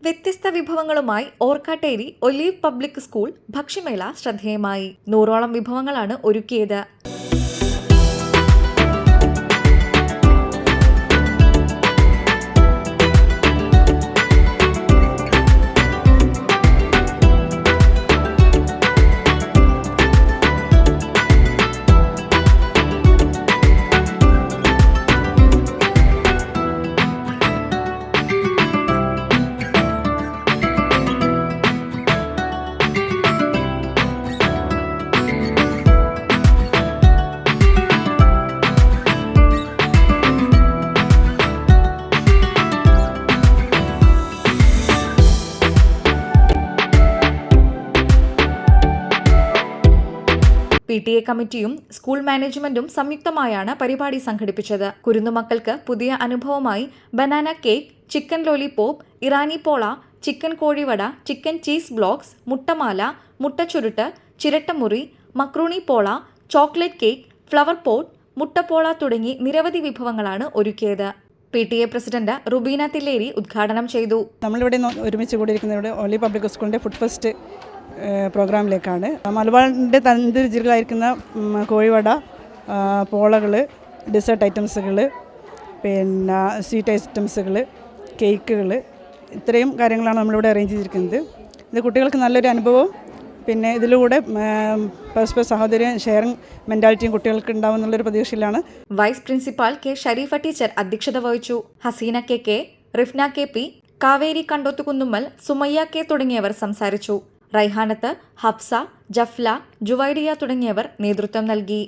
വ്യത്യസ്ത വിഭവങ്ങളുമായി Orkkatteri olive public school ഭക്ഷ്യമേള ശ്രദ്ധേയമായി. 100ഓളം വിഭവങ്ങളാണ് ഒരുക്കിയത്. PTA കമ്മിറ്റിയും സ്കൂൾ മാനേജ്മെന്റും സംയുക്തമായാണ് പരിപാടി സംഘടിപ്പിച്ചത്. കുരുന്നുമക്കൾക്ക് പുതിയ അനുഭവമായി ബനാന കേക്ക്, ചിക്കൻ ലോലിപോപ്പ്, ഇറാനി പോള, ചിക്കൻ കോഴിവട, ചിക്കൻ ചീസ് ബ്ലോക്സ്, മുട്ടമാല, മുട്ടച്ചുരുട്ട്, ചിരട്ടമുറി, മക്രൂണി പോള, ചോക്ലേറ്റ് കേക്ക്, ഫ്ലവർ പോട്ട്, മുട്ടപ്പോള തുടങ്ങി നിരവധി വിഭവങ്ങളാണ് ഒരുക്കിയത്. PTA പ്രസിഡന്റ് റുബീന തില്ലേരി ഉദ്ഘാടനം ചെയ്തു. നമ്മളിവിടെ ഒരുമിച്ച് കൂടിയിരിക്കുന്നത് ഒലീവ് പബ്ലിക് സ്കൂളിൻ്റെ ഫുഡ് ഫെസ്റ്റ് പ്രോഗ്രാമിലേക്കാണ്. മലബാറിൻ്റെ തനത് രുചികളായിരിക്കുന്ന കോഴിവട, പോളകൾ, ഡെസേർട്ട് ഐറ്റംസുകൾ, പിന്നെ സ്വീറ്റ് ഐറ്റംസുകൾ, കേക്കുകൾ, ഇത്രയും കാര്യങ്ങളാണ് നമ്മളിവിടെ അറേഞ്ച് ചെയ്തിരിക്കുന്നത്. ഇത് കുട്ടികൾക്ക് നല്ലൊരു അനുഭവം, പിന്നെ ഇതിലൂടെ പരസ്പര സഹോദര്യം, ഷെയറിംഗ് മെൻറ്റാലിറ്റിയും കുട്ടികൾക്ക് ഉണ്ടാവും എന്നുള്ളൊരു പ്രതീക്ഷയിലാണ്. Vice principal K Sharifa teacher അധ്യക്ഷത വഹിച്ചു. Haseena K, Rifna KP, Kaveri Kandothukunnummal, Sumayya K തുടങ്ങിയവർ സംസാരിച്ചു. റൈഹാനത്ത്, ഹഫ്സ, ജഫ്ല, ജുവൈഡിയ തുടങ്ങിയവർ നേതൃത്വം നൽകി.